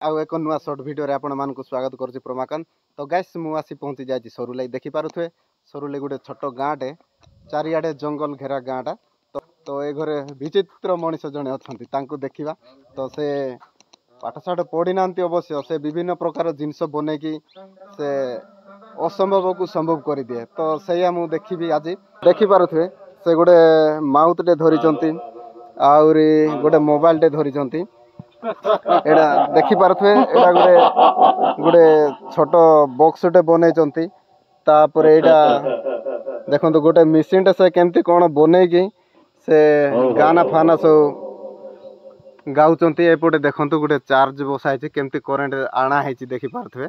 आउ एक नुआ सर्ट वीडियो रे आपण मानकु स्वागत करछि प्रमाकांत। तो गाइस मु आसी पहुंची जायछि सरुलाई देखि पारुथवे सरुलाई गुटे छोट गाँटे चारिआडे जंगल घेरा गाँटा तो ए घरे विचित्र मनीष जणे अछंती तांको देखिबा। तो से पाठशाठ पढ़ी नांती अवश्य से विभिन्न प्रकार जिनस बने कि से असंभव को संभव कर दिए। तो सैया मु देखिबी आज देखि पारुथवे से गुटे माउथ टे धरिचंती आउरी गुटे मोबाइल टे धरिचंती एडा देखि पारुथवे एडा गुटे छोट बॉक्स टे बनेचंती तापर एडा देखंतु गुटे मशीन टे से केमती कोन बने कि से गाना फाना सब गाउचंती। एपटे देखंतु गुटे चार्ज बसाइछि केमती करंट आना हेछि देखि पारुथवे।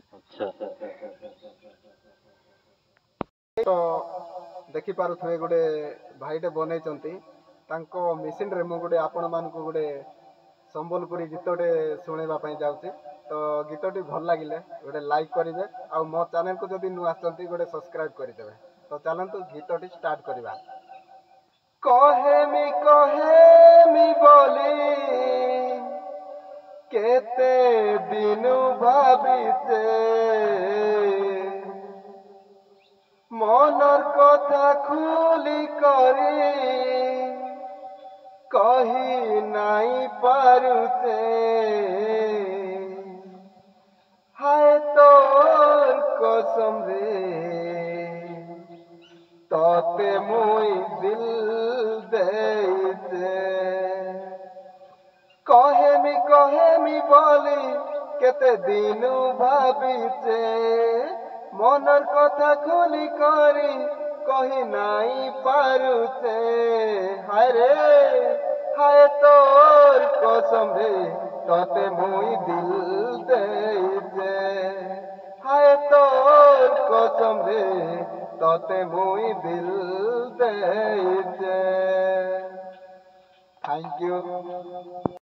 तो देखि पारुथवे गुटे भाईटे बनेचंती तांको मशीन रे मु गुटे आपण मानकु गुटे संबलपुरी गीतटे सुनेबा पई जाउछि। तो गीतटी भल लागिले गोटे लाइक करिवे आ मो चैनल को जदि नु आछंती गोटे सब्सक्राइब करिदेवे। तो चलंतु गीतटी स्टार्ट करिवा। कहेमी बोली केते दिनु भाबिते मनर कथा खुली करी कही नाई पारुते हाय तोर कसम रे तोते मुई दिल देते कहेमी बोली केते दिनु भाबिते मनर कथा खुली करी कही नाई पारुते हाय रे हाय तोर कसम रे तोते मुई दिल देते हाय तोर कसम रे तोते मुई दिल देते। Thank you.